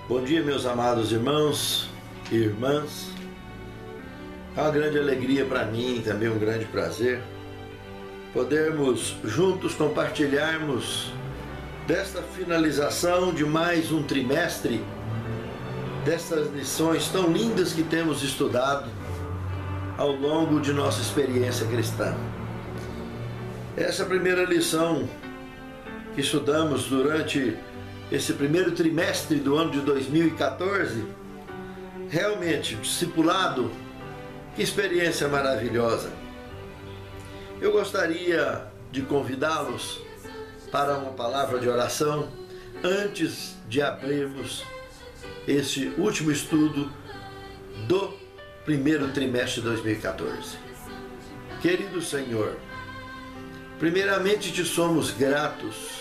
Bom dia, meus amados irmãos e irmãs. É uma grande alegria para mim, também um grande prazer, podermos juntos compartilharmos desta finalização de mais um trimestre, dessas lições tão lindas que temos estudado ao longo de nossa experiência cristã. Essa primeira lição que estudamos durante esse primeiro trimestre do ano de 2014, realmente, discipulado, que experiência maravilhosa. Eu gostaria de convidá-los para uma palavra de oração antes de abrirmos este último estudo do primeiro trimestre de 2014. Querido Senhor, primeiramente te somos gratos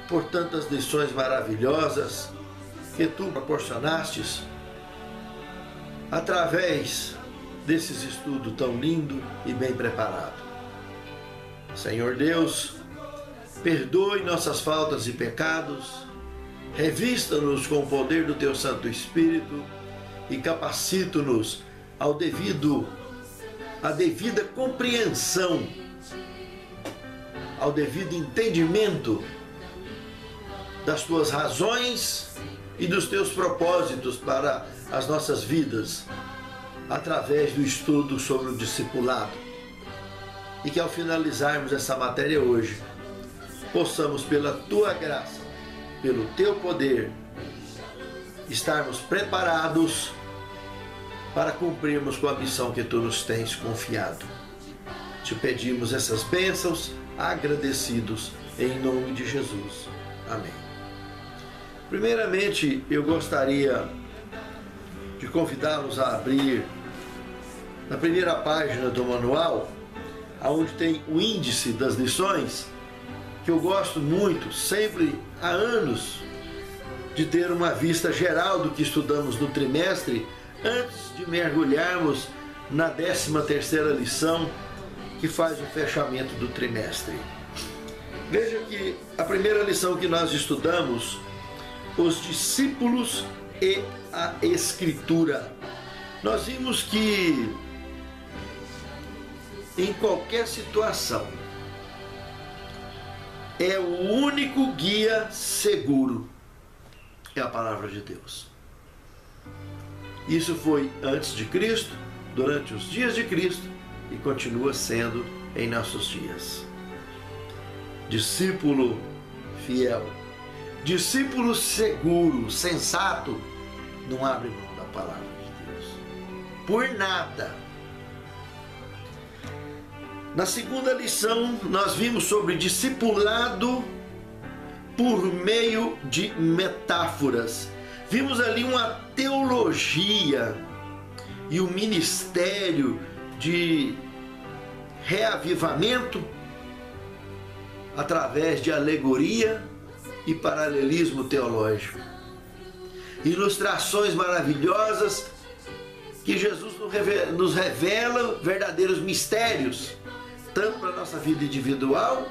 por tantas lições maravilhosas que tu proporcionastes através desses estudos tão lindo e bem preparado. Senhor Deus, perdoe nossas faltas e pecados, revista-nos com o poder do teu Santo Espírito e capacita-nos à devida compreensão, ao devido entendimento das tuas razões e dos teus propósitos para as nossas vidas, através do estudo sobre o discipulado. E que ao finalizarmos essa matéria hoje, possamos, pela tua graça, pelo teu poder, estarmos preparados para cumprirmos com a missão que tu nos tens confiado. Te pedimos essas bênçãos, agradecidos, em nome de Jesus. Amém. Primeiramente, eu gostaria de convidá-los a abrir na primeira página do manual, onde tem o índice das lições, que eu gosto muito, sempre há anos, de ter uma vista geral do que estudamos no trimestre, antes de mergulharmos na 13ª lição, que faz o fechamento do trimestre. Veja que a primeira lição que nós estudamos, os discípulos e a Escritura. Nós vimos que em qualquer situação é o único guia seguro, é a palavra de Deus. Isso foi antes de Cristo, durante os dias de Cristo e continua sendo em nossos dias. Discípulo fiel, discípulo seguro, sensato, não abre mão da palavra de Deus por nada. Na segunda lição, nós vimos sobre discipulado por meio de metáforas. Vimos ali uma teologia e o ministério de reavivamento através de alegoria e paralelismo teológico. Ilustrações maravilhosas que Jesus nos revela verdadeiros mistérios, tanto para a nossa vida individual,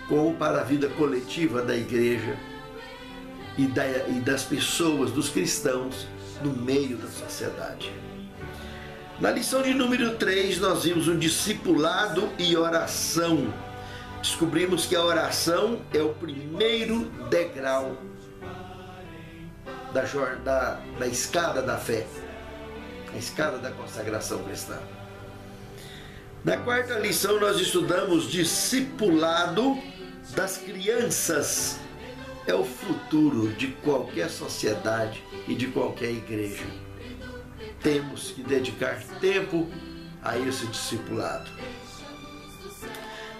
como para a vida coletiva da igreja e das pessoas, dos cristãos, no meio da sociedade. Na lição de número 3, nós vimos o discipulado e oração. Descobrimos que a oração é o primeiro degrau da escada da fé, a escada da consagração cristã. Na quarta lição, nós estudamos discipulado das crianças. É o futuro de qualquer sociedade e de qualquer igreja. Temos que dedicar tempo a esse discipulado.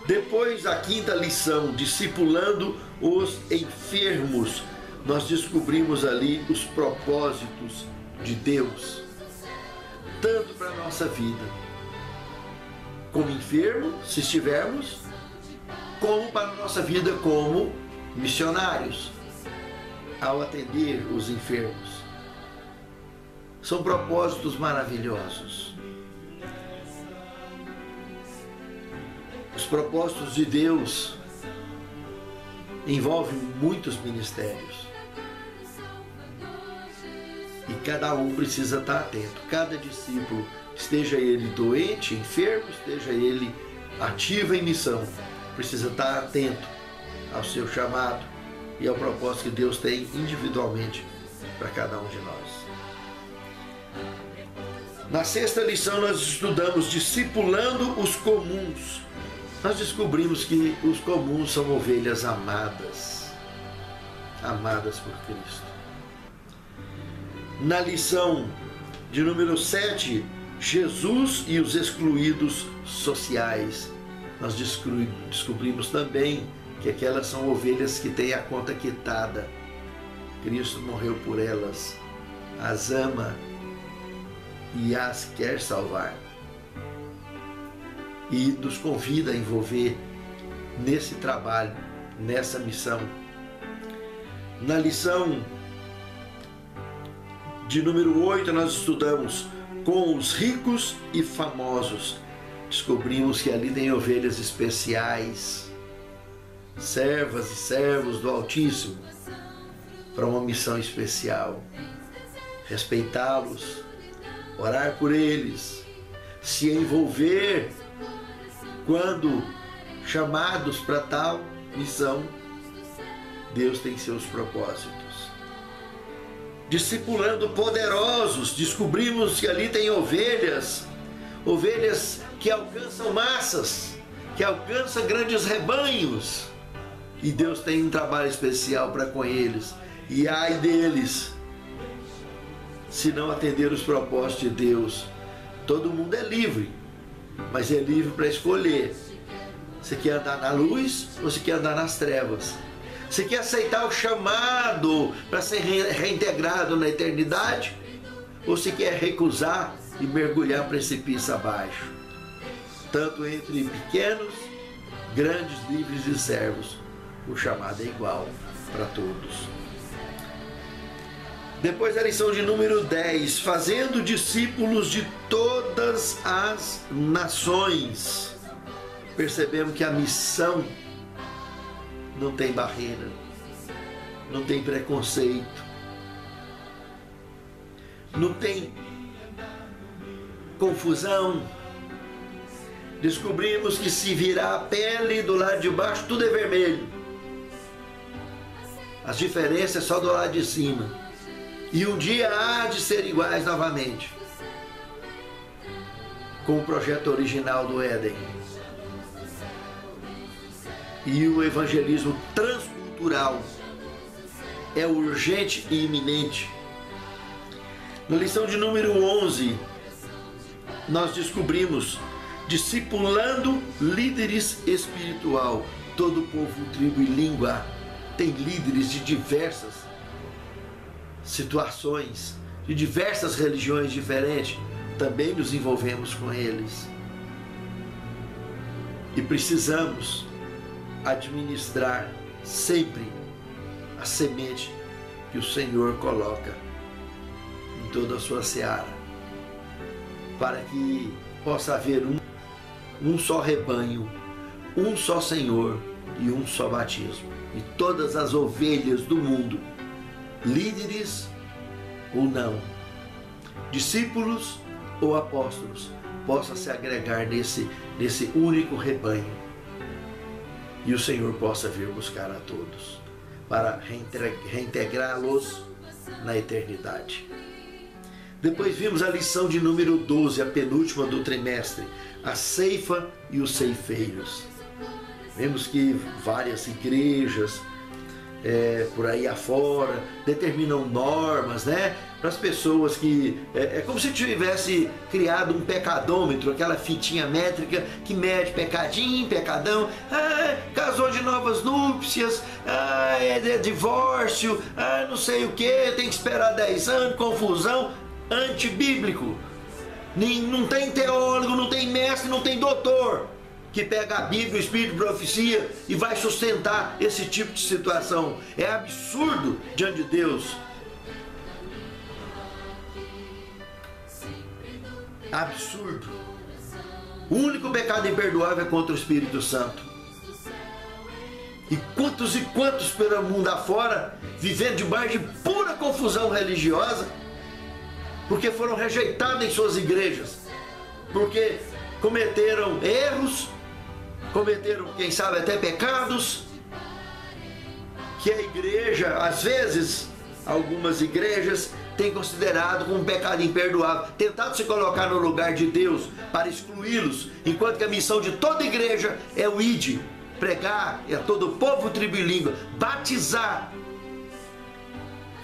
Depois, a quinta lição, discipulando os enfermos. Nós descobrimos ali os propósitos de Deus, tanto para a nossa vida, como enfermo, se estivermos, como para a nossa vida como missionários, ao atender os enfermos. São propósitos maravilhosos. Os propósitos de Deus envolvem muitos ministérios. cada um precisa estar atento. Cada discípulo, esteja ele doente, enfermo, esteja ele ativo em missão, precisa estar atento ao seu chamado e ao propósito que Deus tem individualmente para cada um de nós. Na sexta lição nós estudamos discipulando os comuns. Nós descobrimos que os comuns são ovelhas amadas, amadas por Cristo. Na lição de número 7, Jesus e os excluídos sociais. Nós descobrimos também que aquelas são ovelhas que têm a conta quitada. Cristo morreu por elas, as ama e as quer salvar. E nos convida a envolver nesse trabalho, nessa missão. Na lição de número 8, nós estudamos com os ricos e famosos. Descobrimos que ali tem ovelhas especiais, servas e servos do Altíssimo, para uma missão especial. Respeitá-los, orar por eles, se envolver quando chamados para tal missão. Deus tem seus propósitos. Discipulando poderosos, descobrimos que ali tem ovelhas que alcançam massas, que alcançam grandes rebanhos, e Deus tem um trabalho especial para com eles. E ai deles se não atender os propósitos de Deus. Todo mundo é livre, mas é livre para escolher. Você quer andar na luz ou você quer andar nas trevas? Você quer aceitar o chamado para ser reintegrado na eternidade? Ou você quer recusar e mergulhar precipício abaixo? Tanto entre pequenos, grandes, livres e servos, o chamado é igual para todos. Depois da lição de número 10, fazendo discípulos de todas as nações. Percebemos que a missão não tem barreira, não tem preconceito, não tem confusão. Descobrimos que se virar a pele do lado de baixo, tudo é vermelho. As diferenças é só do lado de cima. E um dia há de ser iguais novamente, com o projeto original do Éden. E o evangelismo transcultural é urgente e iminente. Na lição de número 11, nós descobrimos discipulando líderes espiritual. Todo povo, tribo e língua tem líderes de diversas situações, de diversas religiões diferentes. Também nos envolvemos com eles. E precisamos administrar sempre a semente que o Senhor coloca em toda a sua seara, para que possa haver um só rebanho, um só Senhor e um só batismo. E todas as ovelhas do mundo, líderes ou não, discípulos ou apóstolos, possam se agregar nesse único rebanho. E o Senhor possa vir buscar a todos, para reintegrá-los na eternidade. Depois vimos a lição de número 12, a penúltima do trimestre, a ceifa e os ceifeiros. Vemos que várias igrejas por aí afora determinam normas, né, para as pessoas que... É como se tivesse criado um pecadômetro, aquela fitinha métrica que mede pecadinho, pecadão, casou de novas núpcias, é divórcio, não sei o que, tem que esperar 10 anos, confusão. Antibíblico. Não tem teólogo, não tem mestre, não tem doutor que pega a Bíblia, o Espírito de profecia e vai sustentar esse tipo de situação. É absurdo diante de Deus. Absurdo. O único pecado imperdoável é contra o Espírito Santo. E quantos pelo mundo afora, vivendo debaixo de pura confusão religiosa, porque foram rejeitados em suas igrejas, porque cometeram erros, cometeram, quem sabe, até pecados, que a igreja, às vezes, algumas igrejas têm considerado como um pecado imperdoável, tentado se colocar no lugar de Deus para excluí-los, enquanto que a missão de toda igreja é o ide, pregar a todo o povo, tribo e língua, batizar.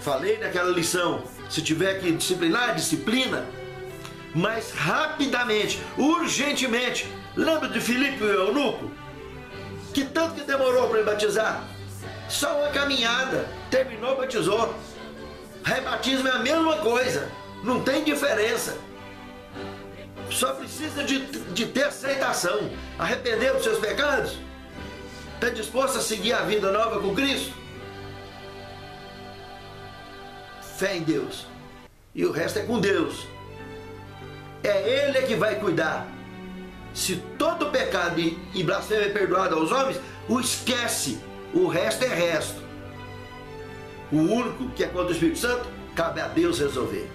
Falei naquela lição, se tiver que disciplinar, disciplina, mas rapidamente, urgentemente. Lembra de Filipe, o eunuco? Que tanto que demorou para ele batizar? Só uma caminhada, terminou, batizou. Rebatismo é a mesma coisa, não tem diferença. Só precisa de ter aceitação, arrepender dos seus pecados. Está disposto a seguir a vida nova com Cristo? Fé em Deus. E o resto é com Deus. É Ele que vai cuidar. Se todo pecado e blasfêmia é perdoado aos homens, o esquece. O resto é resto. O único que é contra o Espírito Santo, cabe a Deus resolver.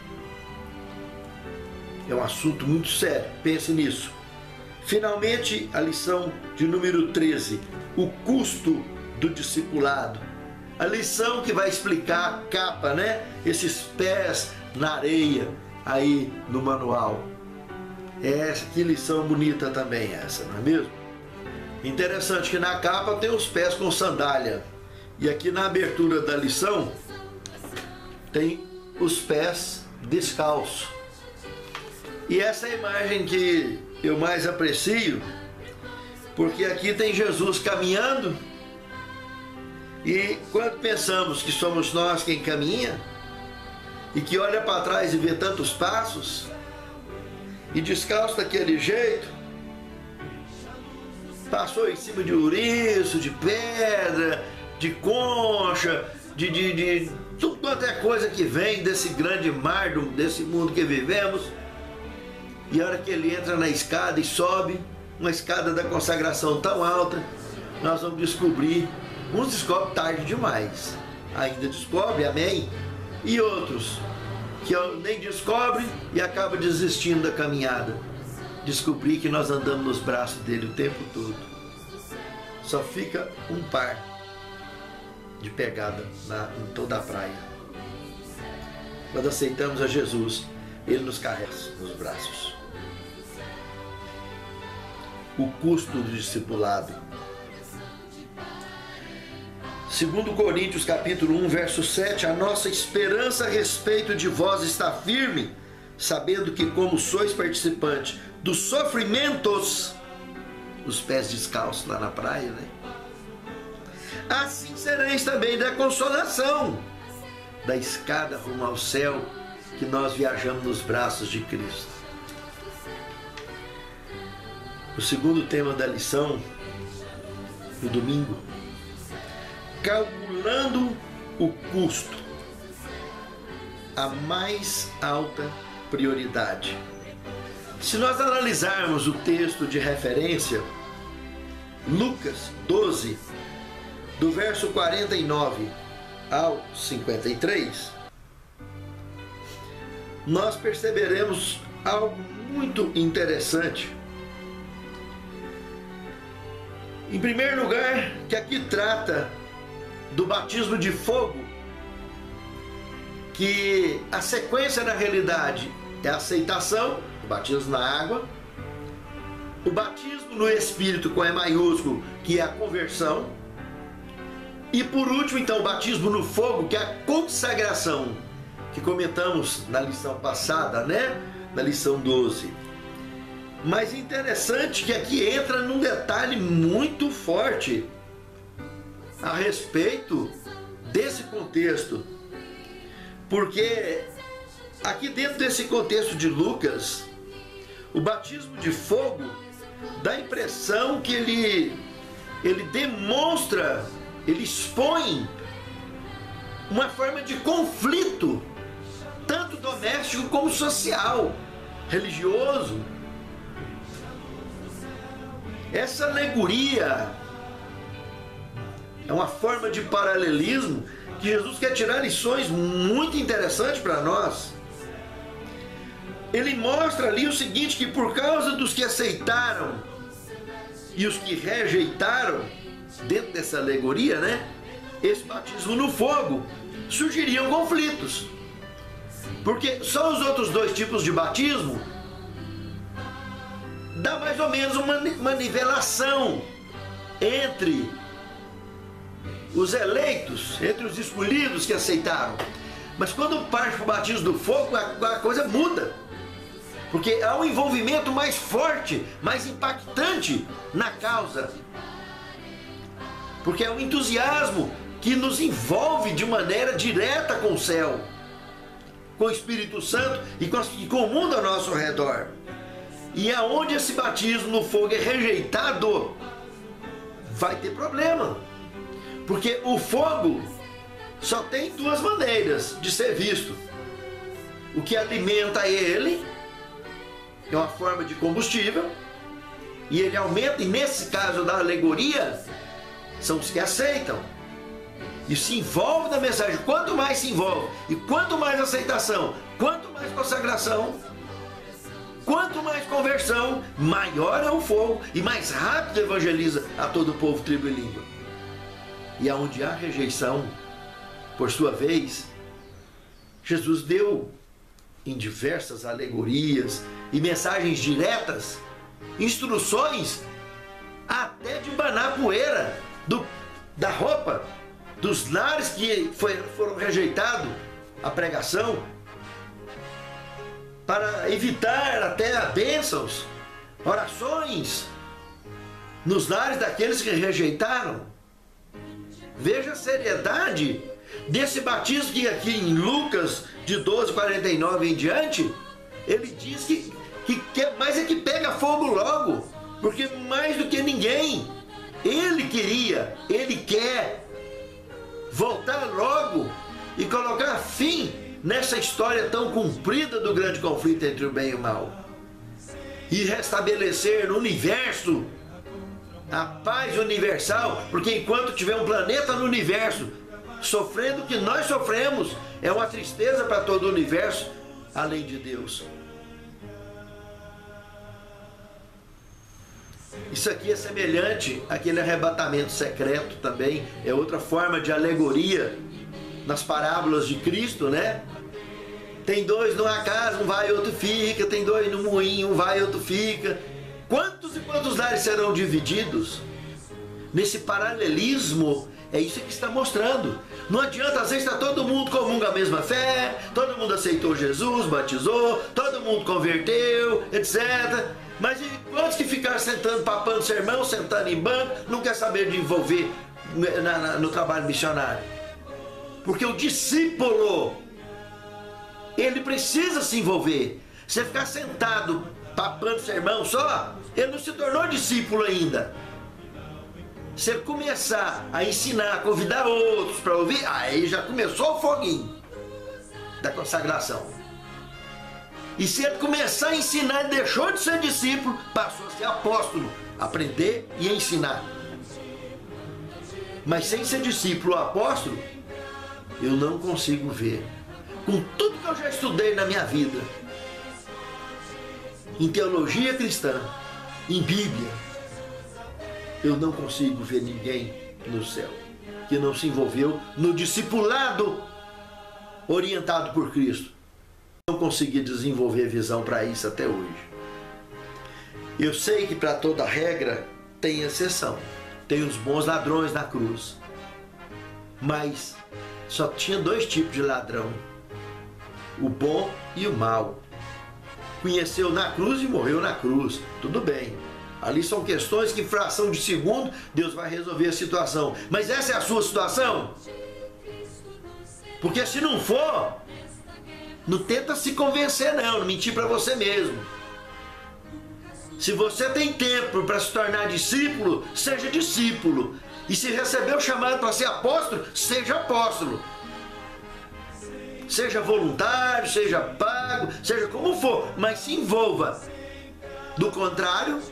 É um assunto muito sério, pense nisso. Finalmente, a lição de número 13, o custo do discipulado. A lição que vai explicar a capa, né? Esses pés na areia aí no manual. Que lição bonita também essa, não é mesmo? Interessante que na capa tem os pés com sandália. E aqui na abertura da lição tem os pés descalços. E essa é a imagem que eu mais aprecio, porque aqui tem Jesus caminhando, e quando pensamos que somos nós quem caminha, e que olha para trás e vê tantos passos, e descalço daquele jeito, passou em cima de ouriço, de pedra, de concha, de tudo quanto é coisa que vem desse grande mar, desse mundo que vivemos. E a hora que ele entra na escada e sobe, uma escada da consagração tão alta, nós vamos descobrir, uns descobrem tarde demais, ainda descobre, amém? E outros que nem descobrem e acabam desistindo da caminhada. Descobrir que nós andamos nos braços dele o tempo todo. Só fica um par de pegada em toda a praia. Quando aceitamos a Jesus, ele nos carrega nos braços. O custo do discipulado. 2 Coríntios capítulo 1, verso 7, a nossa esperança a respeito de vós está firme, sabendo que como sois participantes dos sofrimentos, os pés descalços lá na praia, né? Assim sereis também da consolação, da escada rumo ao céu, que nós viajamos nos braços de Cristo. O segundo tema da lição, no domingo, calculando o custo, a mais alta prioridade. Se nós analisarmos o texto de referência, Lucas 12, do verso 49 ao 53, nós perceberemos algo muito interessante. Em primeiro lugar, que aqui trata do batismo de fogo, que a sequência na realidade é a aceitação, o batismo na água, o batismo no Espírito com E maiúsculo, que é a conversão, e por último então o batismo no fogo, que é a consagração, que comentamos na lição passada, né? Na lição 12. Mas interessante que aqui entra num detalhe muito forte a respeito desse contexto, porque aqui dentro desse contexto de Lucas, o batismo de fogo dá a impressão que ele demonstra, ele expõe uma forma de conflito, tanto doméstico como social, religioso. Essa alegoria é uma forma de paralelismo que Jesus quer tirar lições muito interessantes para nós. ele mostra ali o seguinte, que por causa dos que aceitaram e os que rejeitaram, dentro dessa alegoria, né, esse batismo no fogo, surgiriam conflitos. Porque só os outros dois tipos de batismo dá mais ou menos uma nivelação entre os eleitos, entre os escolhidos que aceitaram. Mas quando parte para o batismo do fogo, a coisa muda. Porque há um envolvimento mais forte, mais impactante na causa. Porque é um entusiasmo que nos envolve de maneira direta com o céu, com o Espírito Santo e com o mundo ao nosso redor. E aonde esse batismo no fogo é rejeitado, vai ter problema. Porque o fogo só tem duas maneiras de ser visto. O que alimenta ele é uma forma de combustível, e ele aumenta, e nesse caso da alegoria, são os que aceitam e se envolvem na mensagem. Quanto mais se envolve, e quanto mais aceitação, quanto mais consagração, quanto mais conversão, maior é o fogo e mais rápido evangeliza a todo o povo, tribo e língua. E aonde há rejeição, por sua vez, Jesus deu em diversas alegorias e mensagens diretas, instruções até de banar poeira da roupa dos lares que foram rejeitados a pregação, para evitar até bênçãos, orações nos lares daqueles que rejeitaram. Veja a seriedade desse batismo, que aqui em Lucas de 12:49 em diante, ele diz que mais é que pega fogo logo, porque mais do que ninguém, ele quer voltar logo e colocar fim nessa história tão comprida do grande conflito entre o bem e o mal, e restabelecer no universo a paz universal, porque enquanto tiver um planeta no universo sofrendo o que nós sofremos, é uma tristeza para todo o universo, além de Deus. Isso aqui é semelhante àquele arrebatamento secreto também, é outra forma de alegoria nas parábolas de Cristo, né? Tem dois numa casa, um vai e outro fica, tem dois no moinho, um vai e outro fica. Quantos e quantos lares serão divididos? Nesse paralelismo, é isso que está mostrando. Não adianta, às vezes está todo mundo comunga a mesma fé, todo mundo aceitou Jesus, batizou, todo mundo converteu, etc. Mas e quantos que ficaram sentando, papando sermão, sentando em banco, não quer saber de envolver no trabalho missionário? Porque o discípulo, ele precisa se envolver. Você ficar sentado, papando sermão só, ele não se tornou discípulo ainda. Se ele começar a ensinar, a convidar outros para ouvir, aí já começou o foguinho da consagração. E se ele começar a ensinar, ele deixou de ser discípulo, passou a ser apóstolo, aprender e ensinar. Mas sem ser discípulo ou apóstolo, eu não consigo ver. Com tudo que eu já estudei na minha vida, em teologia cristã, em Bíblia, eu não consigo ver ninguém no céu que não se envolveu no discipulado orientado por Cristo. Não consegui desenvolver visão para isso até hoje. Eu sei que para toda regra tem exceção. Tem os bons ladrões na cruz. Mas só tinha dois tipos de ladrão: o bom e o mal. Conheceu na cruz e morreu na cruz. Tudo bem. Ali são questões que, em fração de segundo, Deus vai resolver a situação. Mas essa é a sua situação? Porque se não for, não tenta se convencer não mentir para você mesmo. Se você tem tempo para se tornar discípulo, seja discípulo. E se recebeu o chamado para ser apóstolo, seja apóstolo. Seja voluntário, seja pago, seja como for, mas se envolva. Do contrário,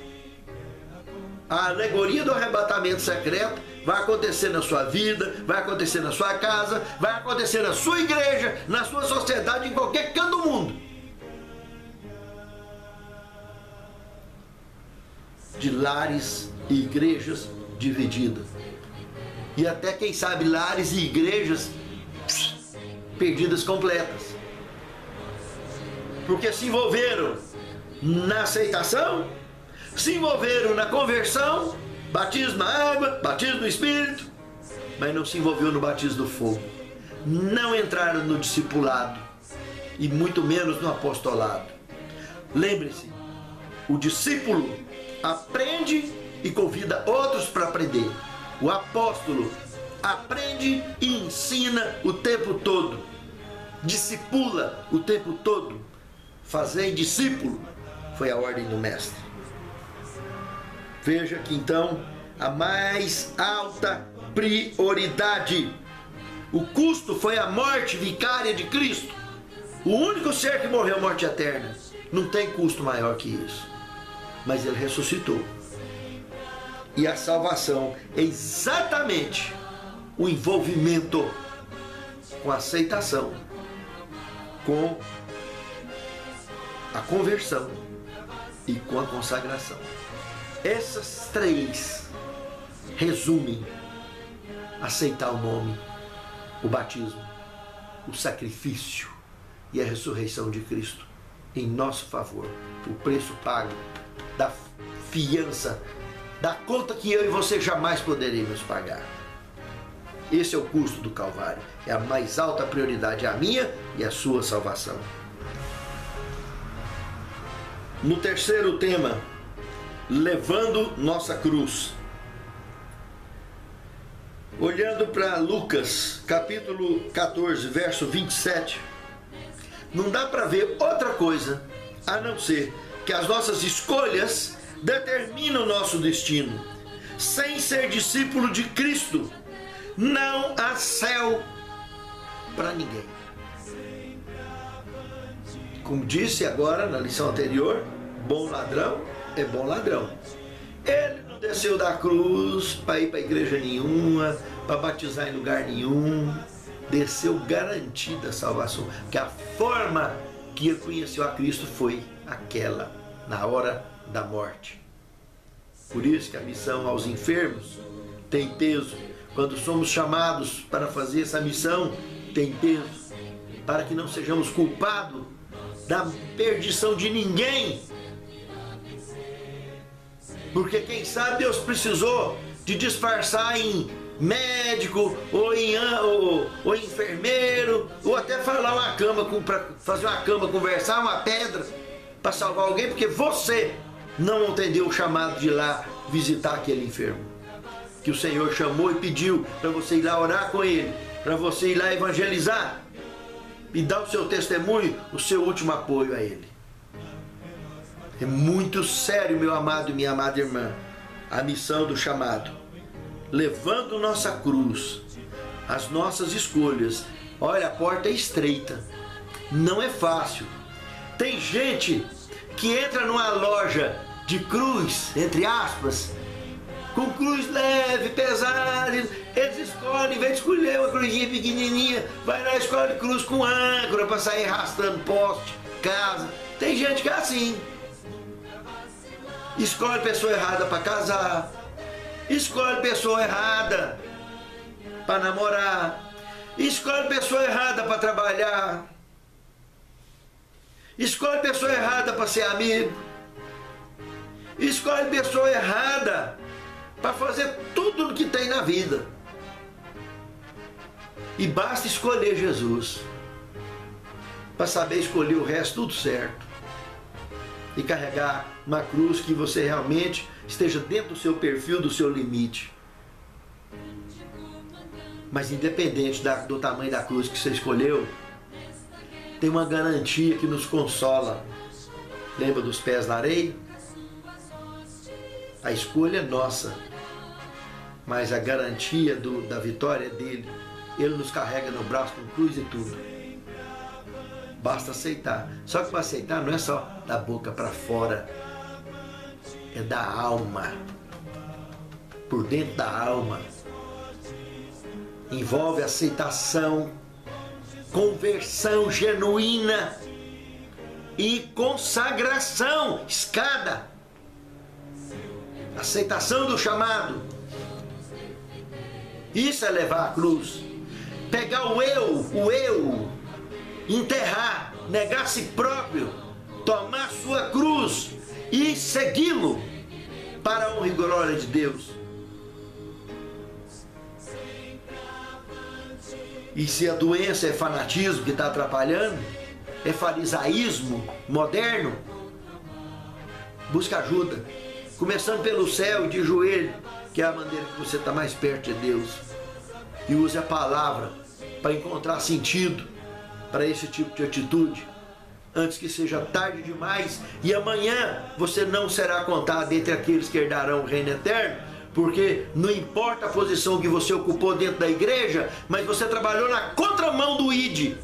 a alegoria do arrebatamento secreto vai acontecer na sua vida, vai acontecer na sua casa, vai acontecer na sua igreja, na sua sociedade, em qualquer canto do mundo. de lares e igrejas divididas. E até, quem sabe, lares e igrejas perdidas completas. Porque se envolveram na aceitação, se envolveram na conversão, batismo na água, batismo no Espírito, mas não se envolveu no batismo do fogo. Não entraram no discipulado e muito menos no apostolado. Lembre-se, o discípulo aprende e convida outros para aprender. O apóstolo aprende e ensina o tempo todo. Discipula o tempo todo. Fazer discípulo foi a ordem do mestre. Veja que então a mais alta prioridade, o custo foi a morte vicária de Cristo. O único ser que morreu morte eterna. Não tem custo maior que isso. Mas ele ressuscitou. E a salvação é exatamente o envolvimento com a aceitação, com a conversão e com a consagração. Essas três resumem aceitar o nome, o batismo, o sacrifício e a ressurreição de Cristo em nosso favor. O preço pago da fiança, da conta que eu e você jamais poderíamos pagar. Esse é o custo do Calvário. É a mais alta prioridade, a minha e a sua salvação. No terceiro tema, levando nossa cruz. Olhando para Lucas, capítulo 14, verso 27, não dá para ver outra coisa a não ser que as nossas escolhas determinam o nosso destino. Sem ser discípulo de Cristo, não há céu para ninguém. Como disse agora na lição anterior, bom ladrão é bom ladrão. Ele não desceu da cruz para ir para igreja nenhuma, para batizar em lugar nenhum. Desceu garantida a salvação, porque a forma que ele conheceu a Cristo foi aquela, na hora da morte. Por isso que a missão aos enfermos tem peso. Quando somos chamados para fazer essa missão, tem peso, para que não sejamos culpados da perdição de ninguém. Porque quem sabe Deus precisou de disfarçar em médico, ou em enfermeiro, ou até falar uma cama, para fazer uma cama, conversar, uma pedra, para salvar alguém, porque você não entendeu o chamado de ir lá visitar aquele enfermo. Que o Senhor chamou e pediu para você ir lá orar com ele, para você ir lá evangelizar e dar o seu testemunho, o seu último apoio a ele. É muito sério, meu amado e minha amada irmã, a missão do chamado. Levando nossa cruz, as nossas escolhas. Olha, a porta é estreita, não é fácil. Tem gente que entra numa loja de cruz, entre aspas, com cruz leve, pesada, eles escolhem, em vez de escolher uma cruzinha pequenininha, vai lá e escolhe cruz com âncora para sair arrastando poste, casa. Tem gente que é assim. Escolhe pessoa errada para casar, escolhe pessoa errada para namorar, escolhe pessoa errada para trabalhar, escolhe pessoa errada para ser amigo, escolhe pessoa errada para fazer tudo o que tem na vida. E basta escolher Jesus para saber escolher o resto tudo certo e carregar uma cruz que você realmente esteja dentro do seu perfil, do seu limite. Mas independente do tamanho da cruz que você escolheu, tem uma garantia que nos consola. Lembra dos pés na areia? A escolha é nossa, mas a garantia da vitória é dele. Ele nos carrega no braço com cruz e tudo. Basta aceitar. Só que para aceitar não é só da boca para fora, é da alma, por dentro da alma. Envolve aceitação, conversão genuína e consagração, escada. aceitação do chamado. Isso é levar a cruz. Pegar o eu, enterrar, negar a si próprio, tomar sua cruz e segui-lo para a honra e glória de Deus. E se a doença é fanatismo que está atrapalhando, é farisaísmo moderno, busca ajuda. Começando pelo céu, de joelho, que é a maneira que você está mais perto de Deus. E use a palavra para encontrar sentido para esse tipo de atitude, antes que seja tarde demais e amanhã você não será contado entre aqueles que herdarão o reino eterno, porque não importa a posição que você ocupou dentro da igreja, mas você trabalhou na contramão do ID,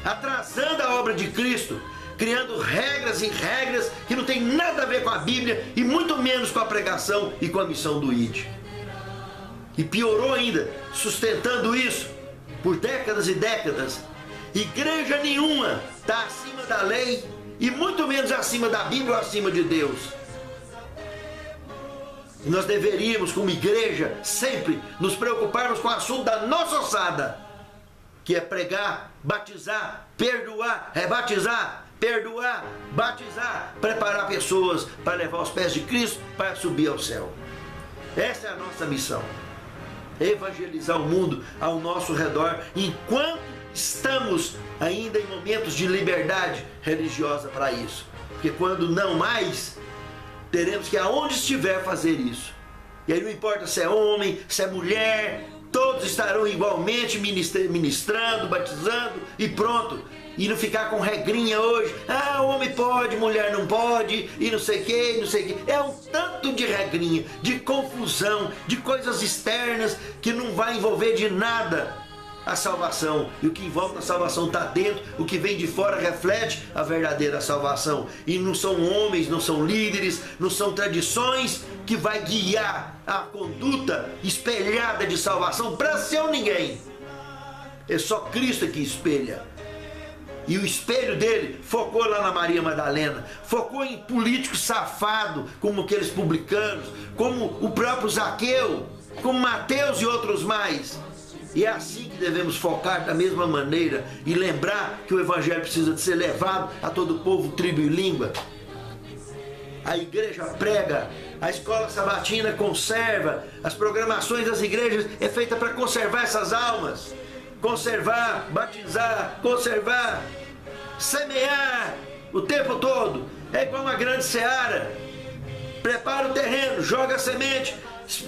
atrasando a obra de Cristo, criando regras e regras que não tem nada a ver com a Bíblia e muito menos com a pregação e com a missão do ID. E piorou ainda, sustentando isso por décadas e décadas. Igreja nenhuma está acima da lei e muito menos acima da Bíblia ou acima de Deus. E nós deveríamos, como igreja, sempre nos preocuparmos com o assunto da nossa ossada, que é pregar, batizar, perdoar, rebatizar, perdoar, batizar, preparar pessoas para levar os pés de Cristo para subir ao céu. Essa é a nossa missão. Evangelizar o mundo ao nosso redor, enquanto estamos ainda em momentos de liberdade religiosa para isso. Porque quando não mais, teremos que aonde estiver fazer isso. E aí não importa se é homem, se é mulher, todos estarão igualmente ministrando, batizando e pronto. E não ficar com regrinha hoje, homem pode, mulher não pode, e não sei o que, não sei o que. É um tanto de regrinha, de confusão, de coisas externas que não vai envolver de nada a salvação. E o que envolve a salvação está dentro, o que vem de fora reflete a verdadeira salvação. E não são homens, não são líderes, não são tradições que vai guiar a conduta espelhada de salvação para seu ninguém. É só Cristo que espelha. E o espelho dele focou lá na Maria Madalena, focou em políticos safados, como aqueles publicanos, como o próprio Zaqueu, como Mateus e outros mais. E é assim que devemos focar da mesma maneira e lembrar que o Evangelho precisa de ser levado a todo o povo, tribo e língua. A igreja prega, a escola sabatina conserva, as programações das igrejas é feita para conservar essas almas. Conservar, batizar, conservar, semear o tempo todo. É igual uma grande seara. Prepara o terreno, joga a semente,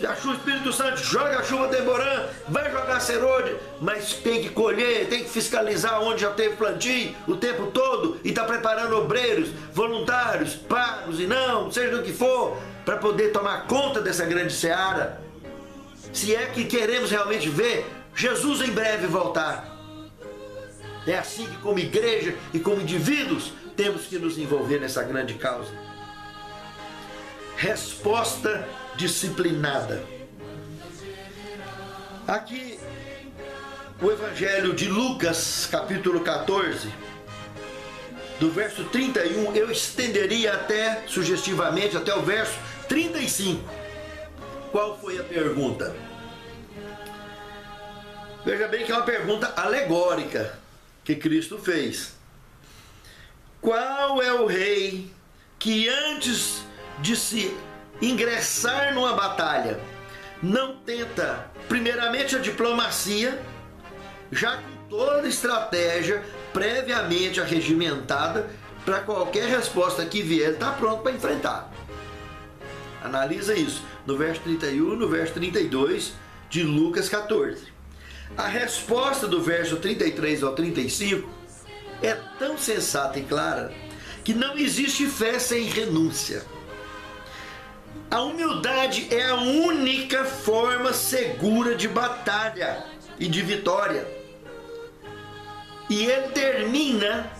achou o Espírito Santo, joga a chuva temporã, vai jogar serôdia, mas tem que colher, tem que fiscalizar onde já teve plantio o tempo todo e está preparando obreiros, voluntários, pagos e não, seja do que for, para poder tomar conta dessa grande seara. Se é que queremos realmente ver Jesus em breve voltar. É assim que, como igreja e como indivíduos, temos que nos envolver nessa grande causa. Resposta disciplinada. Aqui, o Evangelho de Lucas, capítulo 14, do verso 31, eu estenderia até, sugestivamente, até o verso 35. Qual foi a pergunta? Veja bem que é uma pergunta alegórica que Cristo fez. Qual é o rei que antes de se ingressar numa batalha não tenta primeiramente a diplomacia, já com toda a estratégia previamente arregimentada para qualquer resposta que vier, está pronto para enfrentar? Analisa isso no verso 31 e no verso 32 de Lucas 14. A resposta do verso 33 ao 35 é tão sensata e clara que não existe fé sem renúncia. A humildade é a única forma segura de batalha e de vitória. E ele termina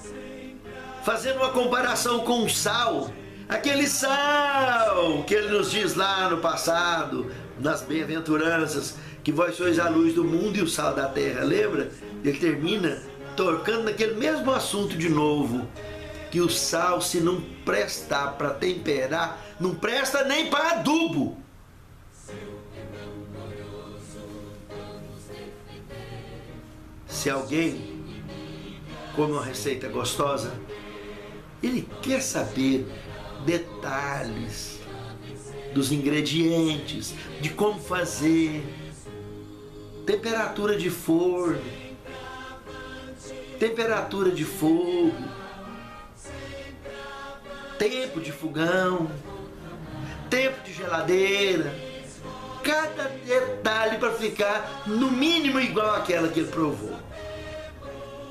fazendo uma comparação com o sal, aquele sal que ele nos diz lá no passado, nas bem-aventuranças, que vós sois a luz do mundo e o sal da terra, lembra? Ele termina tocando naquele mesmo assunto de novo. que o sal, se não prestar para temperar, não presta nem para adubo. Se alguém come uma receita gostosa, ele quer saber detalhes dos ingredientes, de como fazer, temperatura de forno, temperatura de fogo, tempo de fogão, tempo de geladeira, cada detalhe para ficar no mínimo igual àquela que ele provou.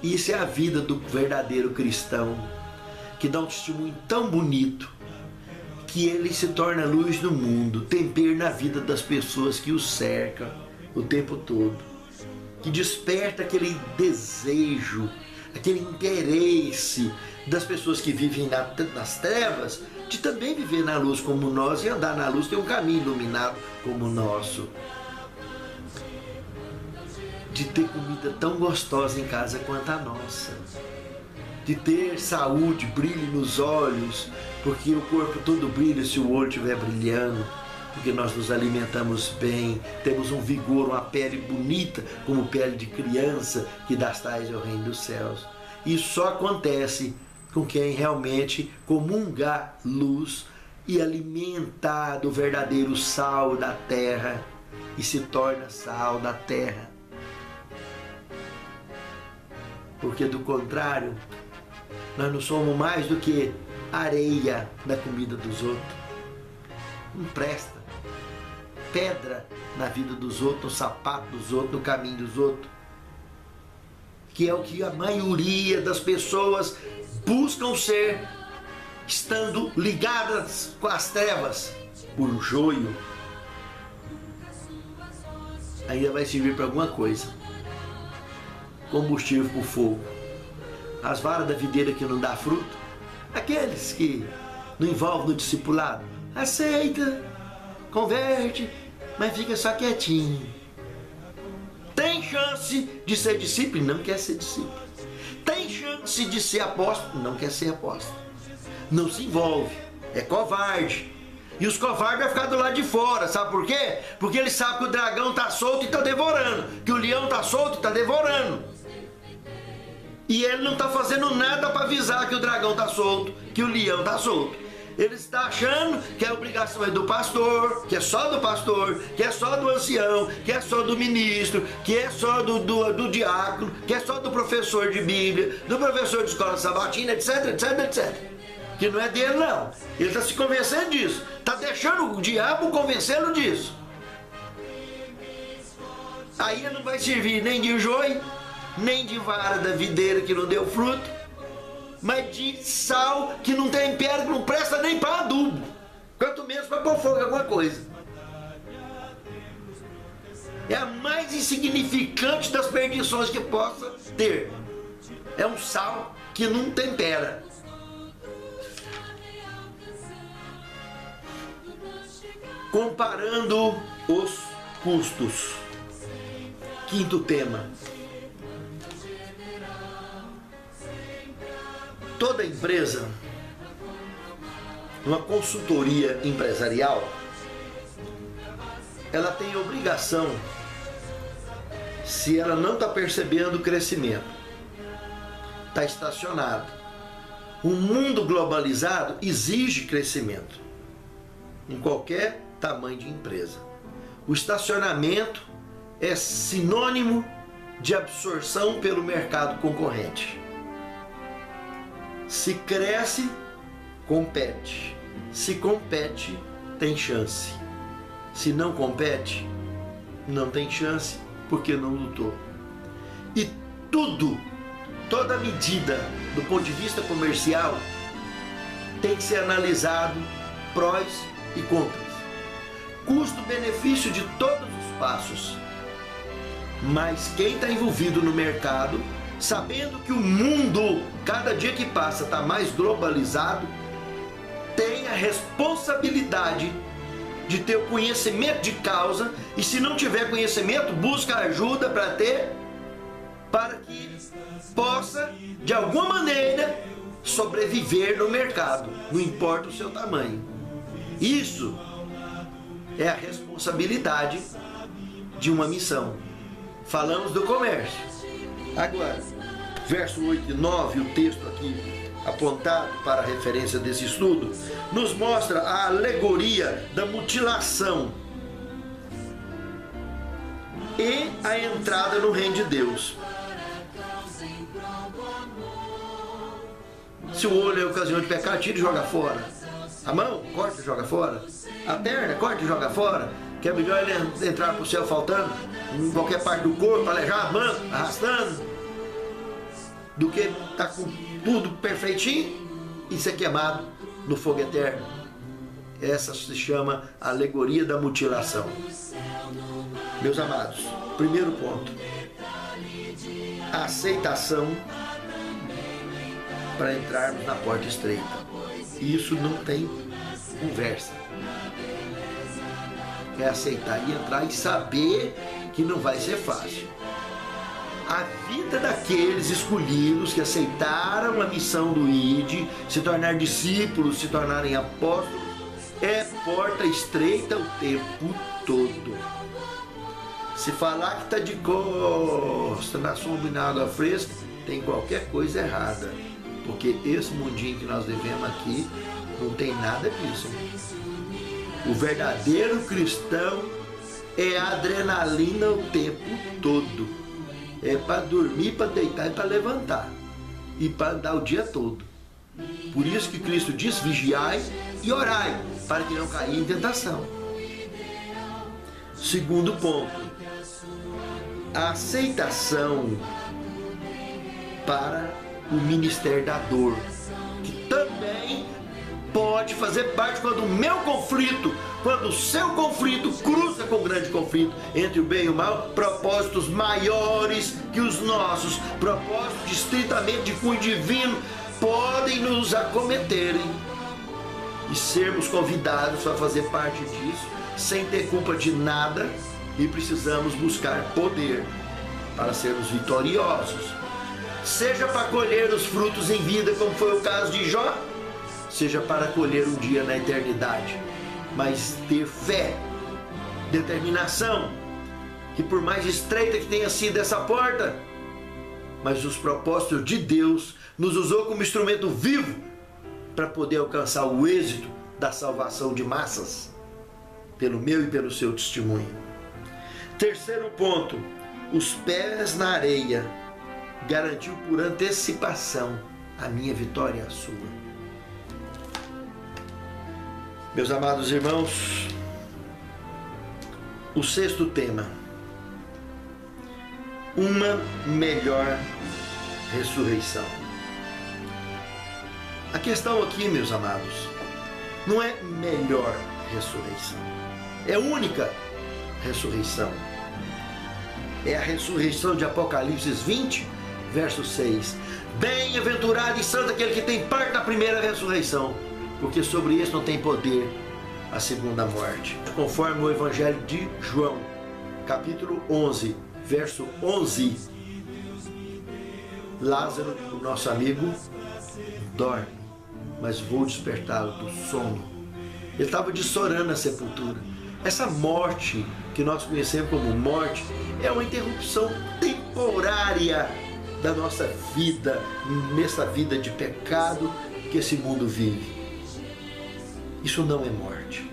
Isso é a vida do verdadeiro cristão, que dá um testemunho tão bonito, que ele se torna luz no mundo, tempero na vida das pessoas que o cercam o tempo todo, que desperta aquele desejo, aquele interesse das pessoas que vivem nas trevas, de também viver na luz como nós e andar na luz, ter um caminho iluminado como o nosso. De ter comida tão gostosa em casa quanto a nossa. De ter saúde, brilho nos olhos, porque o corpo todo brilha se o olho estiver brilhando, porque nós nos alimentamos bem, temos um vigor, uma pele bonita, como pele de criança, que das tais é o reino dos céus. Isso só acontece com quem realmente comunga luz e alimentar do verdadeiro sal da terra e se torna sal da terra. Porque do contrário, nós não somos mais do que areia da comida dos outros. Não presta. Pedra na vida dos outros, no sapato dos outros, no caminho dos outros. Que é o que a maioria das pessoas buscam ser, estando ligadas com as trevas. O joio ainda vai servir para alguma coisa. Combustível para o fogo. As varas da videira que não dá fruto, aqueles que não envolvem no discipulado, aceita, converte, mas fica só quietinho. Tem chance de ser discípulo e não quer ser discípulo. Tem chance de ser apóstolo, não quer ser apóstolo. Não se envolve, é covarde. E os covardes vão ficar do lado de fora, sabe por quê? Porque eles sabem que o dragão está solto e está devorando, que o leão está solto e está devorando. E ele não está fazendo nada para avisar que o dragão está solto, que o leão está solto. Ele está achando que a obrigação é do pastor, que é só do pastor, que é só do ancião, que é só do ministro, que é só do diácono, que é só do professor de Bíblia, do professor de escola sabatina, etc, etc, etc. Que não é dele, não. Ele está se convencendo disso. Está deixando o diabo convencê-lo disso. Aí ele não vai servir nem de joio, nem de vara da videira que não deu fruto, mas de sal que não tem tempero, que não presta nem para adubo, quanto menos para pôr fogo em alguma coisa. É a mais insignificante das perdições que possa ter. É um sal que não tempera. Comparando os custos. Quinto tema. Toda empresa, uma consultoria empresarial, ela tem a obrigação, se ela não está percebendo o crescimento, está estacionado. O mundo globalizado exige crescimento, em qualquer tamanho de empresa. O estacionamento é sinônimo de absorção pelo mercado concorrente. Se cresce, compete. Se compete, tem chance. Se não compete, não tem chance, porque não lutou. E toda medida do ponto de vista comercial tem que ser analisado prós e contras. Custo-benefício de todos os passos. Mas quem está envolvido no mercado, sabendo que o mundo, cada dia que passa, está mais globalizado, tem a responsabilidade de ter o conhecimento de causa, e se não tiver conhecimento, busca ajuda para ter, para que possa, de alguma maneira, sobreviver no mercado, não importa o seu tamanho. Isso é a responsabilidade de uma missão. Falamos do comércio. Agora, verso 8 e 9, o texto aqui apontado para a referência desse estudo, nos mostra a alegoria da mutilação e a entrada no reino de Deus. Se o olho é ocasião de pecar, tira e joga fora. A mão, corta e joga fora. A perna, corta e joga fora. Que é melhor ele entrar para o céu faltando em qualquer parte do corpo, aleijado, manco, arrastando, do que estar com tudo perfeitinho e ser queimado no fogo eterno. Essa se chama alegoria da mutilação. Meus amados, primeiro ponto: a aceitação para entrarmos na porta estreita. Isso não tem conversa. É aceitar e entrar e saber que não vai ser fácil. A vida daqueles escolhidos que aceitaram a missão do ID, se tornar discípulos, se tornarem apóstolos, é porta estreita o tempo todo. Se falar que está de costa na sombra e na água fresca, tem qualquer coisa errada. Porque esse mundinho que nós vivemos aqui não tem nada disso. O verdadeiro cristão é adrenalina o tempo todo. É para dormir, para deitar e para levantar. E para andar o dia todo. Por isso que Cristo diz: vigiai e orai, para que não caia em tentação. Segundo ponto: a aceitação para o ministério da dor, que também pode fazer parte quando o meu conflito, quando o seu conflito cruza com o grande conflito entre o bem e o mal, propósitos maiores que os nossos, propósitos estritamente de cunho divino, podem nos acometerem e sermos convidados a fazer parte disso, sem ter culpa de nada, e precisamos buscar poder para sermos vitoriosos. Seja para colher os frutos em vida, como foi o caso de Jó, seja para colher um dia na eternidade. Mas ter fé, determinação, que por mais estreita que tenha sido essa porta, mas os propósitos de Deus nos usou como instrumento vivo para poder alcançar o êxito da salvação de massas, pelo meu e pelo seu testemunho. Terceiro ponto: os pés na areia garantiu por antecipação a minha vitória e a sua. Meus amados irmãos, o sexto tema: uma melhor ressurreição. A questão aqui, meus amados, não é melhor ressurreição, é única ressurreição. É a ressurreição de Apocalipse 20, verso 6. Bem-aventurado e santo aquele que tem parte na primeira ressurreição, porque sobre esse não tem poder a segunda morte. Conforme o Evangelho de João, capítulo 11, verso 11. Lázaro, o nosso amigo, dorme, mas vou despertá-lo do sono. Ele estava dessorando na sepultura. Essa morte que nós conhecemos como morte é uma interrupção temporária da nossa vida, nessa vida de pecado que esse mundo vive. Isso não é morte.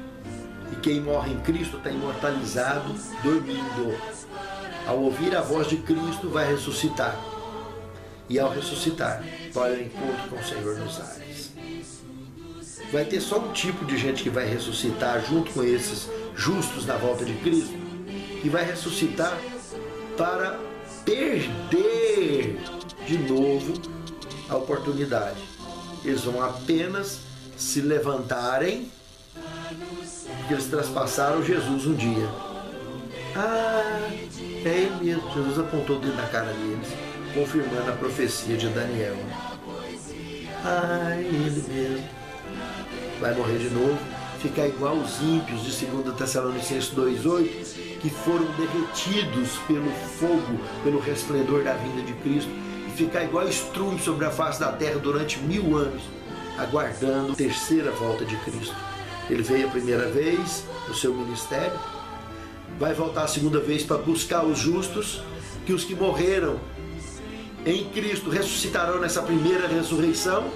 E quem morre em Cristo está imortalizado, dormindo. Ao ouvir a voz de Cristo, vai ressuscitar. E ao ressuscitar, vai ao encontro com o Senhor nos ares. Vai ter só um tipo de gente que vai ressuscitar junto com esses justos na volta de Cristo, que vai ressuscitar para perder de novo a oportunidade. Eles vão apenas se levantarem porque eles traspassaram Jesus um dia. Ah, é ele mesmo. Jesus apontou o dedo na cara deles, confirmando a profecia de Daniel. Ah, ele mesmo. Vai morrer de novo, ficar igual os ímpios de 2 Tessalonicenses 2,8, que foram derretidos pelo fogo, pelo resplendor da vinda de Cristo, e ficar igual estrume sobre a face da terra durante 1000 anos, aguardando a terceira volta de Cristo. Ele veio a primeira vez no seu ministério, vai voltar a segunda vez para buscar os justos, que os que morreram em Cristo ressuscitarão nessa primeira ressurreição.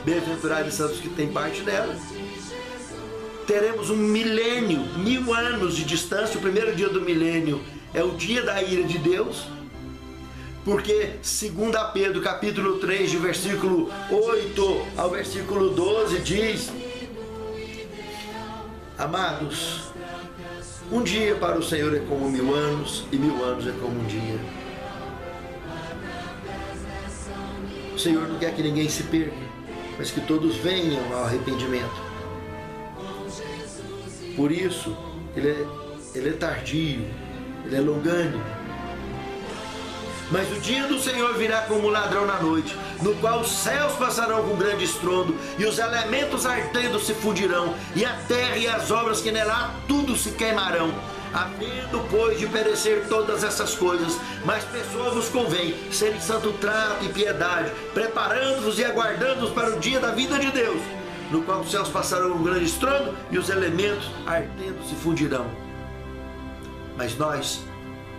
Bem-aventurados e santos que têm parte dela. Teremos um milênio, 1000 anos de distância. O primeiro dia do milênio é o dia da ira de Deus, porque segundo Pedro, capítulo 3, de versículo 8 ao versículo 12, diz: amados, um dia para o Senhor é como 1000 anos, e 1000 anos é como um dia. O Senhor não quer que ninguém se perca, mas que todos venham ao arrependimento. Por isso, ele é tardio, ele é longânimo. Mas o dia do Senhor virá como um ladrão na noite, no qual os céus passarão com grande estrondo, e os elementos ardendo se fundirão, e a terra e as obras que nela há, tudo se queimarão. Havendo, pois, de perecer todas essas coisas, mas pessoas vos convém serem santo trato e piedade, preparando-vos e aguardando-vos para o dia da vida de Deus, no qual os céus passarão com grande estrondo, e os elementos ardendo se fundirão. Mas nós,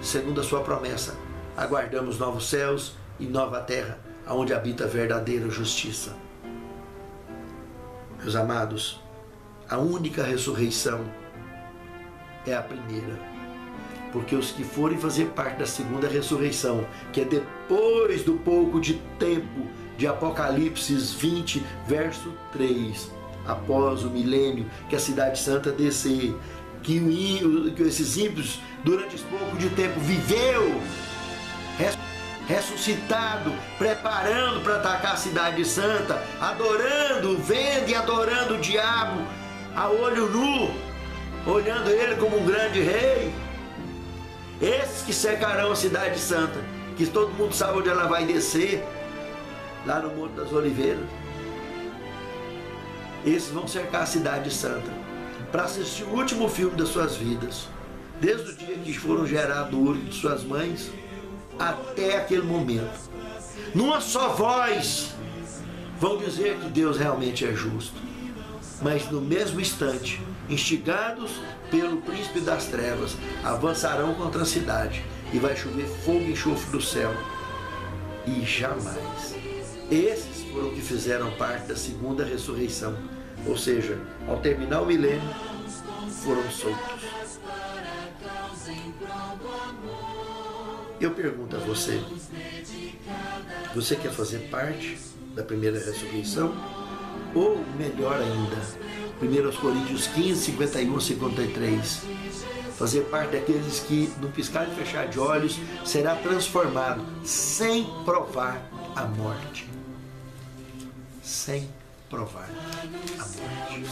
segundo a sua promessa, aguardamos novos céus e nova terra, onde habita a verdadeira justiça. Meus amados, a única ressurreição é a primeira, porque os que forem fazer parte da segunda ressurreição, que é depois do pouco de tempo de Apocalipse 20, verso 3, após o milênio, que a cidade santa descer, que esses ímpios, durante esse pouco de tempo, viveu ressuscitado, preparando para atacar a cidade santa, adorando, vendo e adorando o diabo a olho nu, olhando ele como um grande rei. Esses que cercarão a cidade santa, que todo mundo sabe onde ela vai descer, lá no Monte das Oliveiras. Esses vão cercar a cidade santa para assistir o último filme das suas vidas, desde o dia que foram gerados do útero de suas mães até aquele momento. Numa só voz vão dizer que Deus realmente é justo, mas no mesmo instante, instigados pelo príncipe das trevas, avançarão contra a cidade, e vai chover fogo e enxofre do céu, e jamais. Esses foram que fizeram parte da segunda ressurreição, ou seja, ao terminar o milênio, foram soltos. Eu pergunto a você, você quer fazer parte da primeira ressurreição? Ou melhor ainda, 1 Coríntios 15, 51, 53, fazer parte daqueles que, no piscar e fechar de olhos, será transformado sem provar a morte. Sem provar a morte.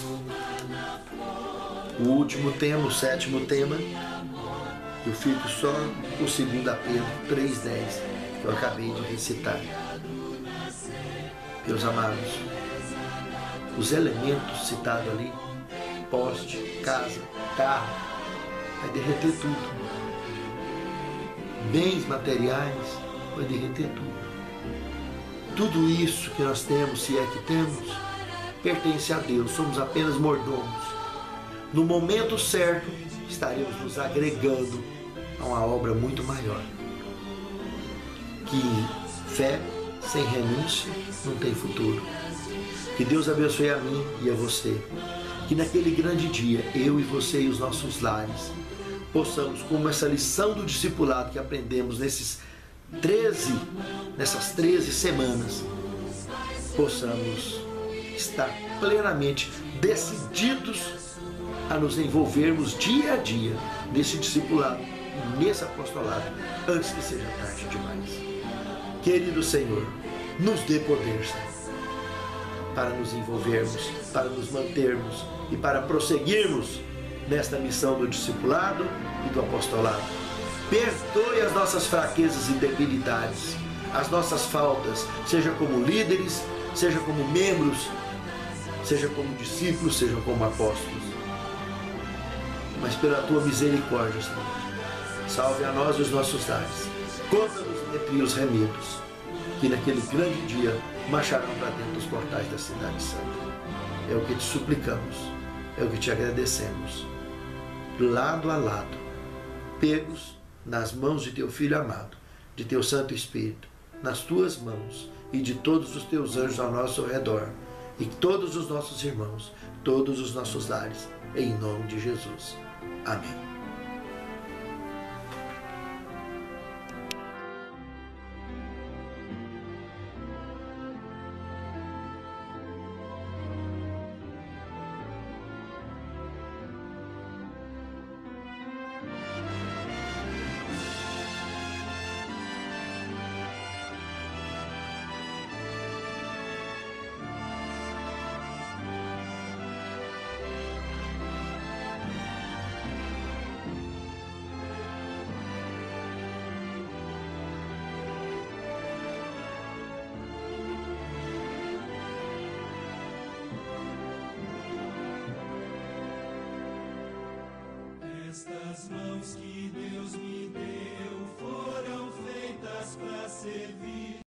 O último tema, o sétimo tema, eu fico só com 2 Pedro 3,10, que eu acabei de recitar. Meus amados, os elementos citados ali, poste, casa, carro, vai derreter tudo. Bens materiais, vai derreter tudo. Tudo isso que nós temos, se é que temos, pertence a Deus, somos apenas mordomos. No momento certo, estaremos nos agregando a uma obra muito maior. Que fé sem renúncia não tem futuro. Que Deus abençoe a mim e a você. Que naquele grande dia, eu e você e os nossos lares, possamos, como essa lição do discipulado que aprendemos nessas 13 semanas, possamos estar plenamente decididos a nos envolvermos dia a dia nesse discipulado, nesse apostolado, antes que seja tarde demais. Querido Senhor, nos dê poder, Senhor, para nos envolvermos, para nos mantermos e para prosseguirmos nesta missão do discipulado e do apostolado. Perdoe as nossas fraquezas e debilidades, as nossas faltas, seja como líderes, seja como membros, seja como discípulos, seja como apóstolos. Mas pela tua misericórdia, Senhor, salve a nós e os nossos lares. Conta-nos entre os remidos. que naquele grande dia marcharão para dentro dos portais da Cidade Santa. É o que te suplicamos, é o que te agradecemos. Lado a lado, pegos nas mãos de teu Filho amado, de teu Santo Espírito, nas tuas mãos e de todos os teus anjos ao nosso redor, e todos os nossos irmãos, todos os nossos lares, em nome de Jesus. Amém. Estas mãos que Deus me deu foram feitas para servir.